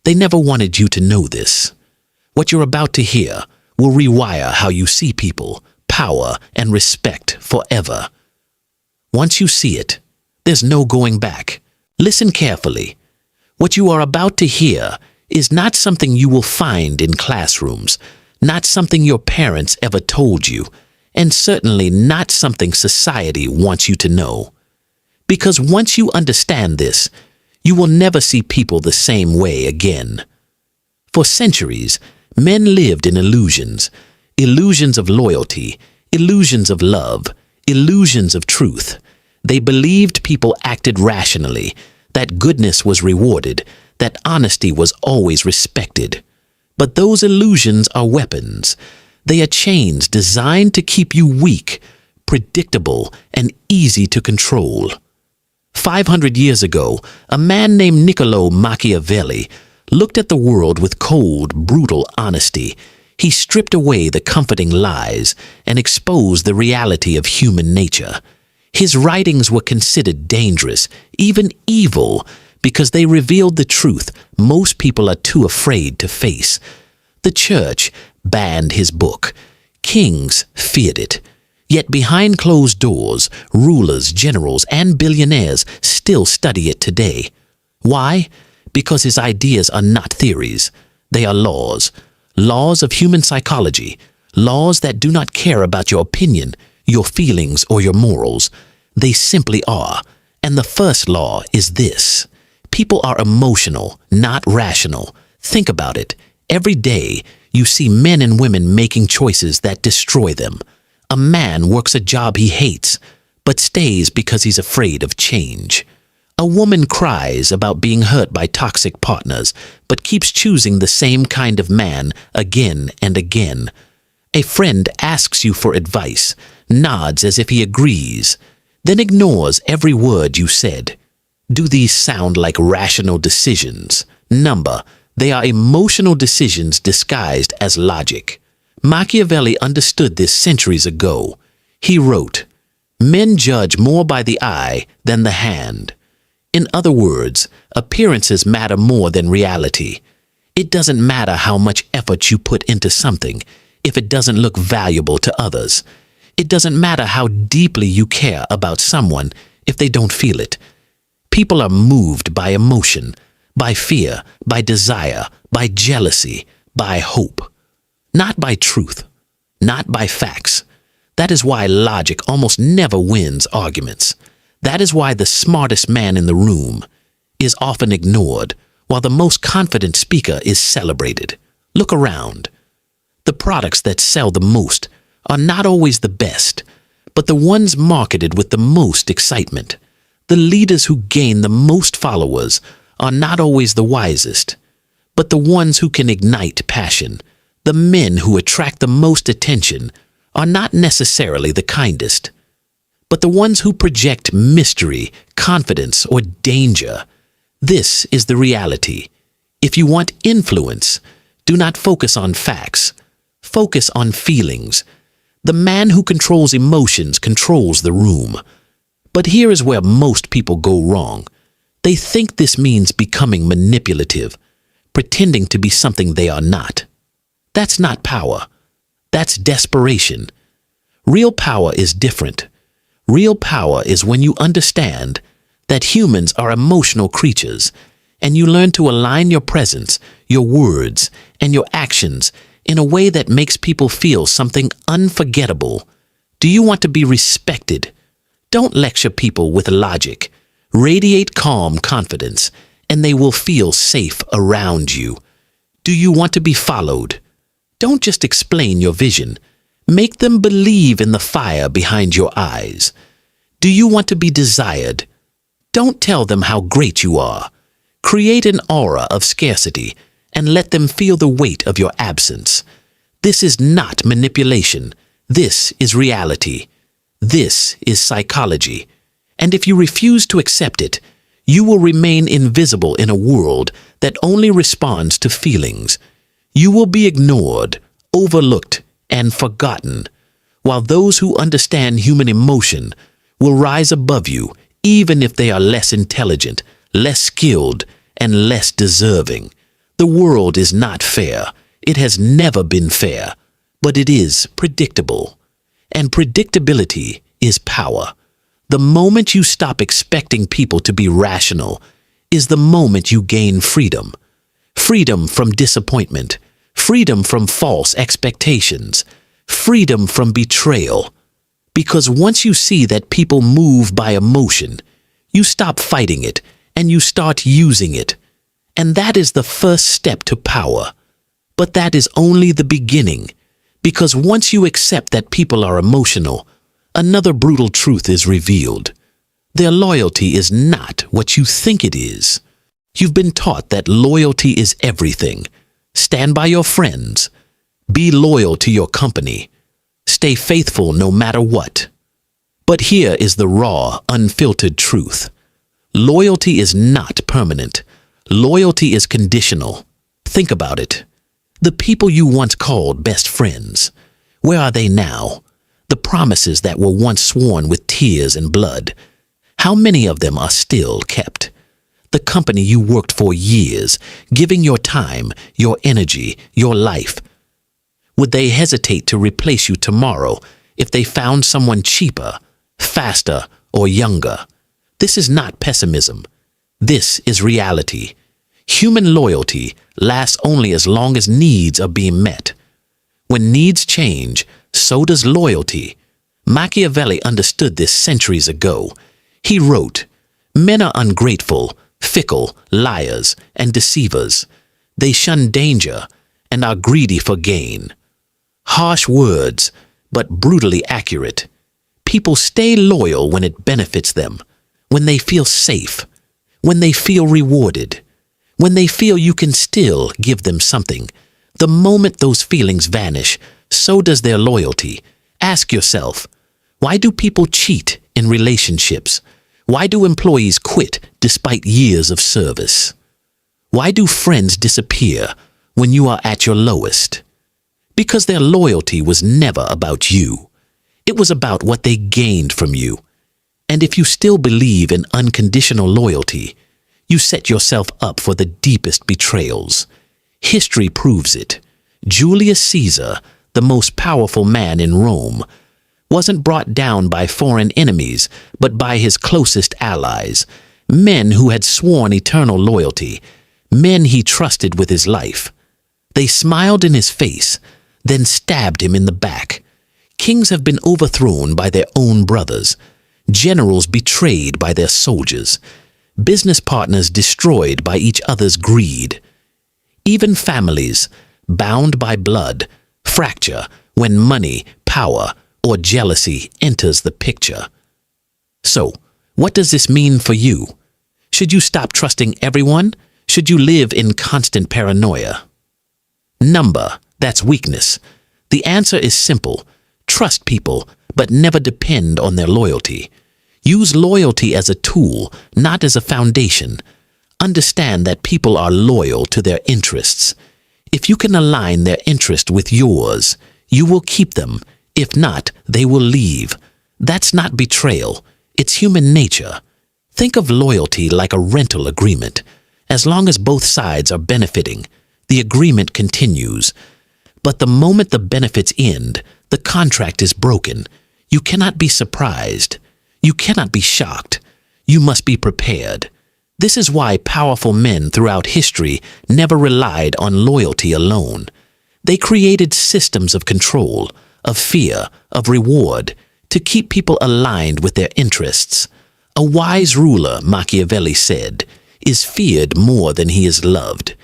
They never wanted you to know this. What you're about to hear will rewire how you see people, power, and respect forever. Once you see it, there's no going back. Listen carefully. What you are about to hear is not something you will find in classrooms, not something your parents ever told you, and certainly not something society wants you to know. Because once you understand this, you will never see people the same way again. For centuries, men lived in illusions, illusions of loyalty, illusions of love, illusions of truth. They believed people acted rationally, that goodness was rewarded, that honesty was always respected. But those illusions are weapons. They are chains designed to keep you weak, predictable, and easy to control. 500 years ago, a man named Machiavelli looked at the world with cold, brutal honesty. He stripped away the comforting lies and exposed the reality of human nature. His writings were considered dangerous, even evil, because they revealed the truth most people are too afraid to face. The church banned his book. Kings feared it. Yet behind closed doors, rulers, generals, and billionaires still study it today. Why? Because his ideas are not theories. They are laws. Laws of human psychology. Laws that do not care about your opinion, your feelings, or your morals. They simply are. And the first law is this. People are emotional, not rational. Think about it. Every day, you see men and women making choices that destroy them. A man works a job he hates, but stays because he's afraid of change. A woman cries about being hurt by toxic partners, but keeps choosing the same kind of man again and again. A friend asks you for advice, nods as if he agrees, then ignores every word you said. Do these sound like rational decisions? Number, they are emotional decisions disguised as logic. Machiavelli understood this centuries ago. He wrote, "Men judge more by the eye than the hand." In other words, appearances matter more than reality. It doesn't matter how much effort you put into something if it doesn't look valuable to others. It doesn't matter how deeply you care about someone if they don't feel it. People are moved by emotion, by fear, by desire, by jealousy, by hope. Not by truth, not by facts. That is why logic almost never wins arguments. That is why the smartest man in the room is often ignored, while the most confident speaker is celebrated. Look around. The products that sell the most are not always the best, but the ones marketed with the most excitement. The leaders who gain the most followers are not always the wisest, but the ones who can ignite passion. The men who attract the most attention are not necessarily the kindest, but the ones who project mystery, confidence, or danger. This is the reality. If you want influence, do not focus on facts. Focus on feelings. The man who controls emotions controls the room. But here is where most people go wrong. They think this means becoming manipulative, pretending to be something they are not. That's not power. That's desperation. Real power is different. Real power is when you understand that humans are emotional creatures, and you learn to align your presence, your words, and your actions in a way that makes people feel something unforgettable. Do you want to be respected? Don't lecture people with logic. Radiate calm confidence, and they will feel safe around you. Do you want to be followed? Don't just explain your vision. Make them believe in the fire behind your eyes. Do you want to be desired? Don't tell them how great you are. Create an aura of scarcity and let them feel the weight of your absence. This is not manipulation. This is reality. This is psychology. And if you refuse to accept it, you will remain invisible in a world that only responds to feelings. You will be ignored, overlooked, and forgotten, while those who understand human emotion will rise above you, even if they are less intelligent, less skilled, and less deserving. The world is not fair. It has never been fair, but it is predictable. And predictability is power. The moment you stop expecting people to be rational is the moment you gain freedom. Freedom from disappointment, freedom from false expectations, freedom from betrayal. Because once you see that people move by emotion, you stop fighting it and you start using it. And that is the first step to power. But that is only the beginning. Because once you accept that people are emotional, another brutal truth is revealed. Their loyalty is not what you think it is. You've been taught that loyalty is everything. Stand by your friends. Be loyal to your company. Stay faithful no matter what. But here is the raw, unfiltered truth. Loyalty is not permanent. Loyalty is conditional. Think about it. The people you once called best friends, where are they now? The promises that were once sworn with tears and blood, how many of them are still kept? The company you worked for years, giving your time, your energy, your life. Would they hesitate to replace you tomorrow if they found someone cheaper, faster, or younger? This is not pessimism. This is reality. Human loyalty lasts only as long as needs are being met. When needs change, so does loyalty. Machiavelli understood this centuries ago. He wrote, "Men are ungrateful, fickle, liars, and deceivers. They shun danger and are greedy for gain." Harsh words, but brutally accurate. People stay loyal when it benefits them, when they feel safe, when they feel rewarded, when they feel you can still give them something. The moment those feelings vanish, so does their loyalty. Ask yourself, why do people cheat in relationships? Why do employees quit despite years of service? Why do friends disappear when you are at your lowest? Because their loyalty was never about you. It was about what they gained from you. And if you still believe in unconditional loyalty, you set yourself up for the deepest betrayals. History proves it. Julius Caesar, the most powerful man in Rome, wasn't brought down by foreign enemies, but by his closest allies, men who had sworn eternal loyalty, men he trusted with his life. They smiled in his face, then stabbed him in the back. Kings have been overthrown by their own brothers, generals betrayed by their soldiers, business partners destroyed by each other's greed. Even families, bound by blood, fracture when money, power, or jealousy enters the picture. So, what does this mean for you? Should you stop trusting everyone? Should you live in constant paranoia? Number, that's weakness. The answer is simple. Trust people, but never depend on their loyalty. Use loyalty as a tool, not as a foundation. Understand that people are loyal to their interests. If you can align their interest with yours, you will keep them. If not, they will leave. That's not betrayal. It's human nature. Think of loyalty like a rental agreement. As long as both sides are benefiting, the agreement continues. But the moment the benefits end, the contract is broken. You cannot be surprised. You cannot be shocked. You must be prepared. This is why powerful men throughout history never relied on loyalty alone. They created systems of control, of fear, of reward, to keep people aligned with their interests. A wise ruler, Machiavelli said, is feared more than he is loved,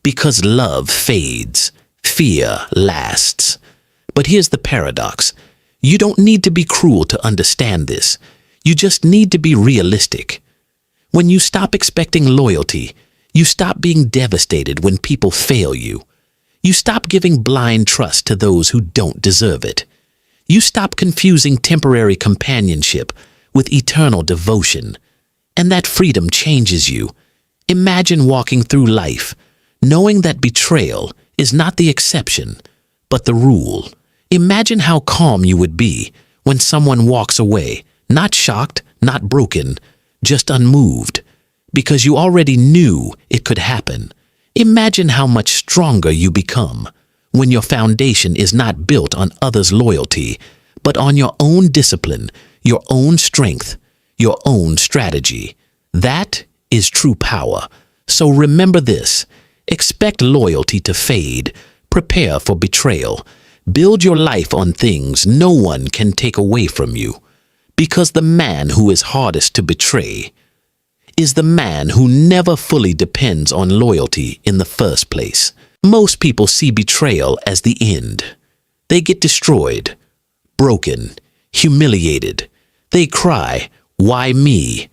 because love fades, fear lasts. But here's the paradox. You don't need to be cruel to understand this. You just need to be realistic. When you stop expecting loyalty, you stop being devastated when people fail you. You stop giving blind trust to those who don't deserve it. You stop confusing temporary companionship with eternal devotion. And that freedom changes you. Imagine walking through life, knowing that betrayal is not the exception, but the rule. Imagine how calm you would be when someone walks away, not shocked, not broken, just unmoved, because you already knew it could happen. Imagine how much stronger you become when your foundation is not built on others' loyalty, but on your own discipline, your own strength, your own strategy. That is true power. So remember this. Expect loyalty to fade. Prepare for betrayal. Build your life on things no one can take away from you. Because the man who is hardest to betray is the man who never fully depends on loyalty in the first place. Most people see betrayal as the end. They get destroyed, broken, humiliated. They cry, "Why me?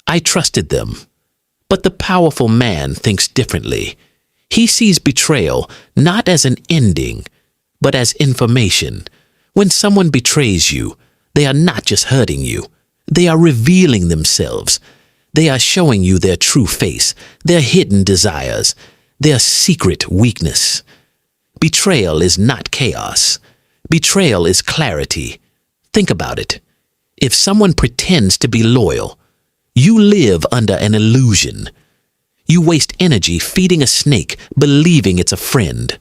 I trusted them." But the powerful man thinks differently. He sees betrayal not as an ending, but as information. When someone betrays you, they are not just hurting you. They are revealing themselves. They are showing you their true face, their hidden desires, their secret weakness. Betrayal is not chaos. Betrayal is clarity. Think about it. If someone pretends to be loyal, you live under an illusion. You waste energy feeding a snake, believing it's a friend.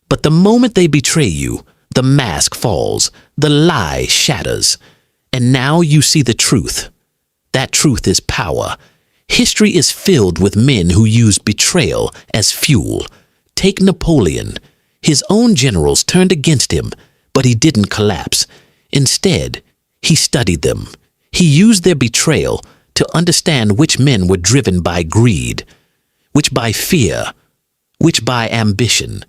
But the moment they betray you, the mask falls, the lie shatters, and now you see the truth. That truth is power. History is filled with men who use betrayal as fuel. Take Napoleon. His own generals turned against him, but he didn't collapse. Instead, he studied them. He used their betrayal to understand which men were driven by greed, which by fear, which by ambition.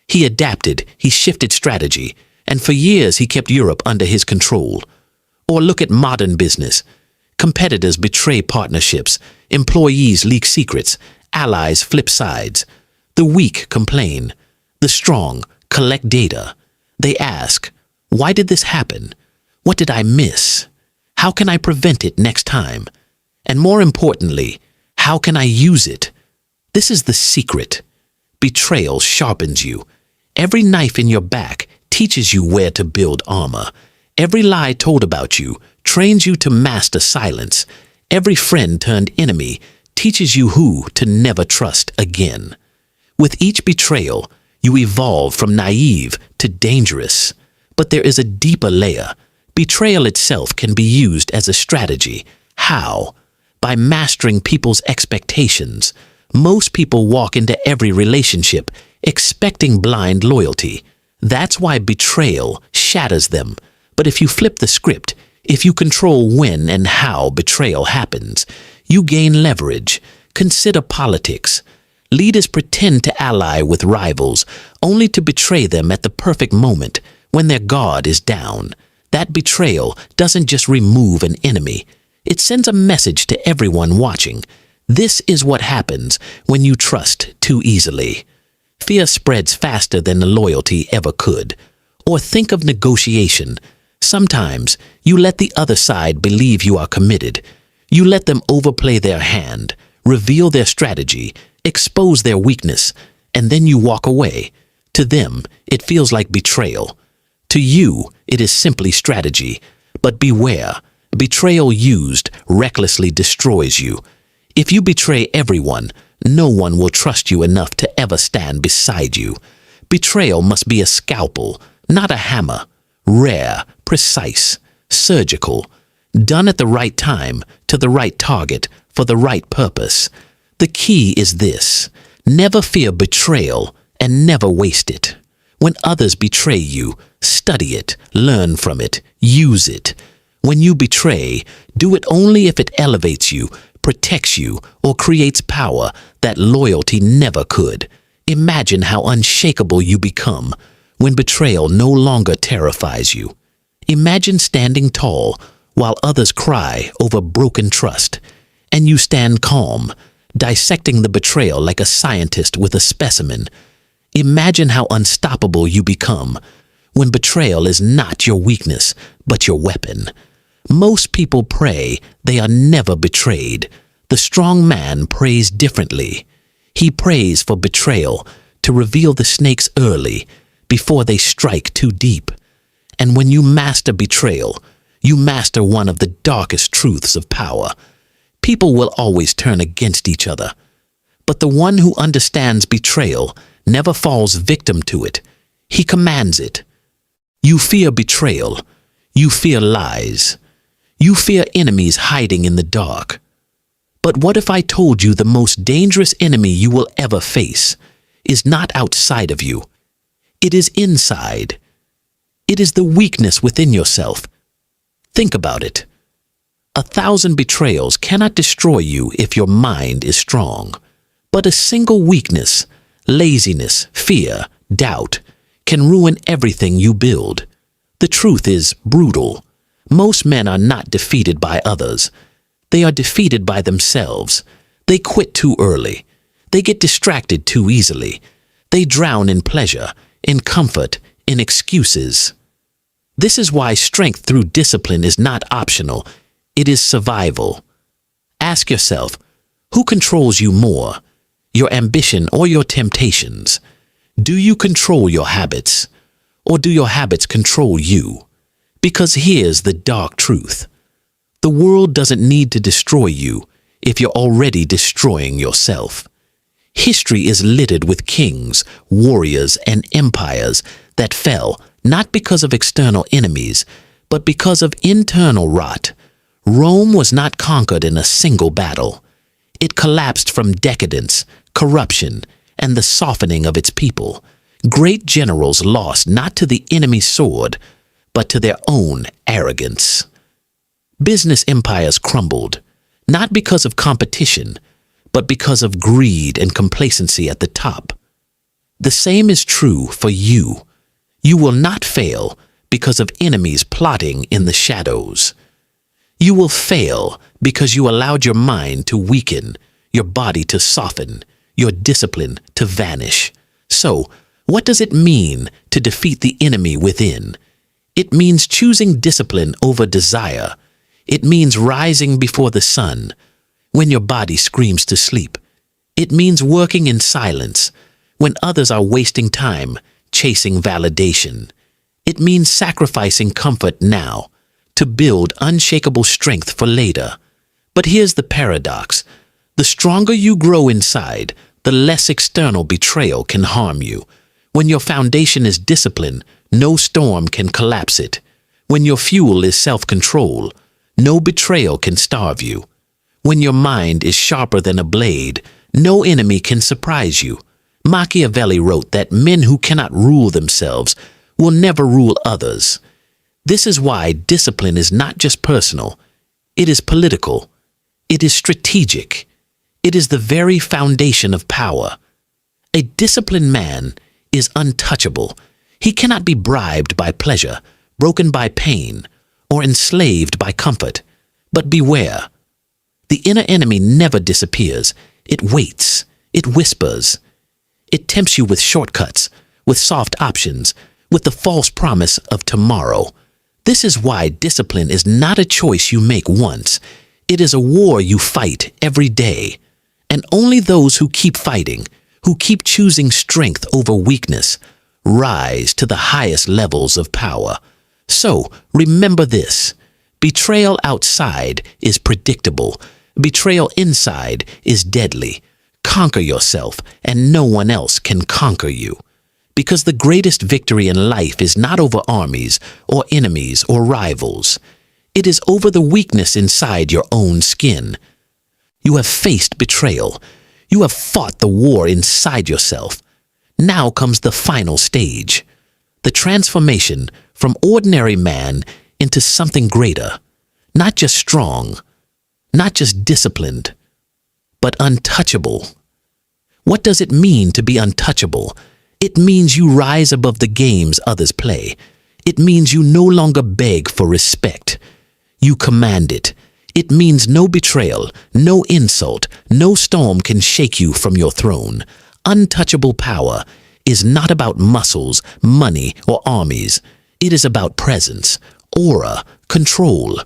He adapted, he shifted strategy, and for years he kept Europe under his control. Or look at modern business. Competitors betray partnerships, employees leak secrets, allies flip sides. The weak complain, the strong collect data. They ask, "Why did this happen? What did I miss? How can I prevent it next time? And more importantly, how can I use it?" This is the secret. Betrayal sharpens you. Every knife in your back teaches you where to build armor. Every lie told about you trains you to master silence. Every friend turned enemy teaches you who to never trust again. With each betrayal, you evolve from naive to dangerous. But there is a deeper layer. Betrayal itself can be used as a strategy. How? By mastering people's expectations. Most people walk into every relationship expecting blind loyalty. That's why betrayal shatters them. But if you flip the script, if you control when and how betrayal happens, you gain leverage. Consider politics. Leaders pretend to ally with rivals, only to betray them at the perfect moment, when their guard is down. That betrayal doesn't just remove an enemy. It sends a message to everyone watching. This is what happens when you trust too easily. Fear spreads faster than loyalty ever could. Or think of negotiation. Sometimes you let the other side believe you are committed. You let them overplay their hand, reveal their strategy, expose their weakness, and then you walk away. To them, it feels like betrayal. To you, it is simply strategy. But beware, betrayal used recklessly destroys you. If you betray everyone, no one will trust you enough to ever stand beside you. Betrayal must be a scalpel, not a hammer. Rare, precise, surgical, done at the right time, to the right target, for the right purpose. The key is this: never fear betrayal and never waste it. When others betray you, study it, learn from it, use it. When you betray, do it only if it elevates you, protects you, or creates power that loyalty never could. Imagine how unshakable you become when betrayal no longer terrifies you. Imagine standing tall while others cry over broken trust, and you stand calm, dissecting the betrayal like a scientist with a specimen. Imagine how unstoppable you become when betrayal is not your weakness, but your weapon. Most people pray they are never betrayed. The strong man prays differently. He prays for betrayal to reveal the snakes early, before they strike too deep. And when you master betrayal, you master one of the darkest truths of power. People will always turn against each other, But the one who understands betrayal never falls victim to it. He commands it. You fear betrayal. You fear lies. You fear enemies hiding in the dark. But what if I told you the most dangerous enemy you will ever face is not outside of you? It is inside. It is the weakness within yourself. Think about it. 1,000 betrayals cannot destroy you if your mind is strong. But a single weakness, laziness, fear, doubt, can ruin everything you build. The truth is brutal. Most men are not defeated by others. They are defeated by themselves. They quit too early. They get distracted too easily. They drown in pleasure, in comfort, in excuses. This is why strength through discipline is not optional. It is survival. Ask yourself, who controls you more, your ambition or your temptations? Do you control your habits, or do your habits control you? Because here's the dark truth. The world doesn't need to destroy you if you're already destroying yourself. History is littered with kings, warriors, and empires that fell not because of external enemies, but because of internal rot. Rome was not conquered in a single battle. It collapsed from decadence, corruption, and the softening of its people. Great generals lost not to the enemy's sword, but to their own arrogance. Business empires crumbled, not because of competition, but because of greed and complacency at the top. The same is true for you. You will not fail because of enemies plotting in the shadows. You will fail because you allowed your mind to weaken, your body to soften, your discipline to vanish. So, what does it mean to defeat the enemy within? It means choosing discipline over desire. It means rising before the sun when your body screams to sleep. It means working in silence when others are wasting time chasing validation. It means sacrificing comfort now to build unshakable strength for later. But here's the paradox. The stronger you grow inside, the less external betrayal can harm you. When your foundation is discipline, no storm can collapse it. When your fuel is self-control, no betrayal can starve you. When your mind is sharper than a blade, no enemy can surprise you. Machiavelli wrote that men who cannot rule themselves will never rule others. This is why discipline is not just personal. It is political. It is strategic. It is the very foundation of power. A disciplined man is untouchable. He cannot be bribed by pleasure, broken by pain, or enslaved by comfort. But beware. The inner enemy never disappears. It waits. It whispers. It tempts you with shortcuts, with soft options, with the false promise of tomorrow. This is why discipline is not a choice you make once. It is a war you fight every day. And only those who keep fighting, who keep choosing strength over weakness, rise to the highest levels of power. So, remember this. Betrayal outside is predictable. Betrayal inside is deadly. Conquer yourself, and no one else can conquer you. Because the greatest victory in life is not over armies or enemies or rivals. It is over the weakness inside your own skin. You have faced betrayal. You have fought the war inside yourself. Now comes the final stage, the transformation from ordinary man into something greater, not just strong, not just disciplined, but untouchable. What does it mean to be untouchable? It means you rise above the games others play. It means you no longer beg for respect. You command it. It means no betrayal, no insult, no storm can shake you from your throne. Untouchable power is not about muscles, money, or armies. It is about presence, aura, control.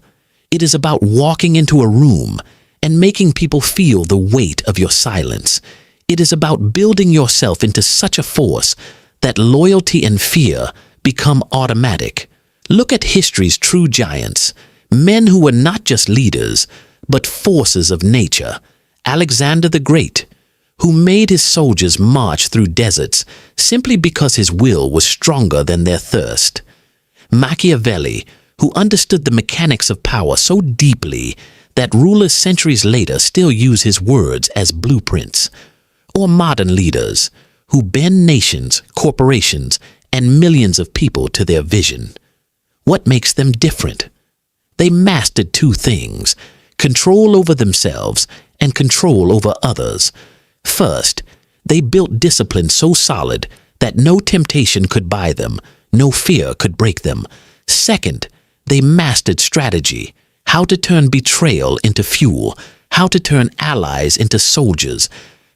It is about walking into a room and making people feel the weight of your silence. It is about building yourself into such a force that loyalty and fear become automatic. Look at history's true giants, men who were not just leaders, but forces of nature. Alexander the Great, who made his soldiers march through deserts simply because his will was stronger than their thirst. Machiavelli, who understood the mechanics of power so deeply that rulers centuries later still use his words as blueprints. Or modern leaders, who bend nations, corporations, and millions of people to their vision. What makes them different? They mastered two things: control over themselves and control over others. First, they built discipline so solid that no temptation could buy them, no fear could break them. Second, they mastered strategy, how to turn betrayal into fuel, how to turn allies into soldiers,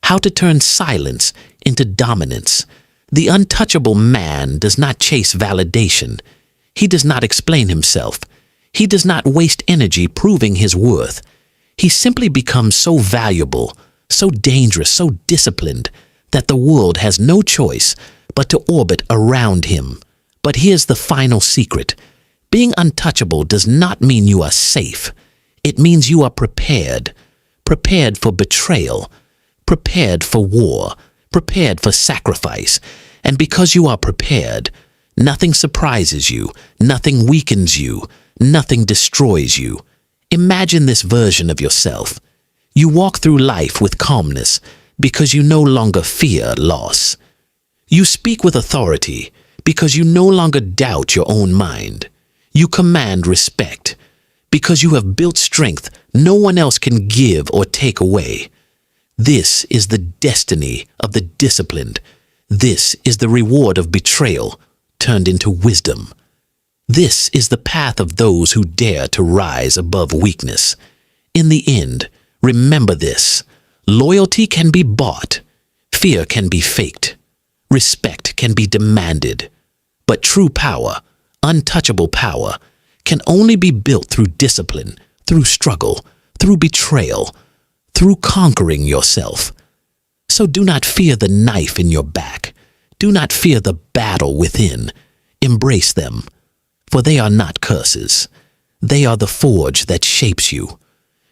how to turn silence into dominance. The untouchable man does not chase validation. He does not explain himself. He does not waste energy proving his worth. He simply becomes so valuable, so dangerous, so disciplined, that the world has no choice but to orbit around him. But here's the final secret. Being untouchable does not mean you are safe. It means you are prepared. Prepared for betrayal. Prepared for war. Prepared for sacrifice. And because you are prepared, nothing surprises you, nothing weakens you, nothing destroys you. Imagine this version of yourself. You walk through life with calmness because you no longer fear loss. You speak with authority because you no longer doubt your own mind. You command respect because you have built strength no one else can give or take away. This is the destiny of the disciplined. This is the reward of betrayal turned into wisdom. This is the path of those who dare to rise above weakness. In the end, remember this: loyalty can be bought, fear can be faked, respect can be demanded, but true power, untouchable power, can only be built through discipline, through struggle, through betrayal, through conquering yourself. So do not fear the knife in your back. Do not fear the battle within. Embrace them, for they are not curses. They are the forge that shapes you.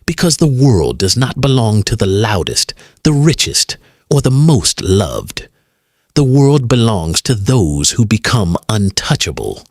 Because the world does not belong to the loudest, the richest, or the most loved. The world belongs to those who become untouchable.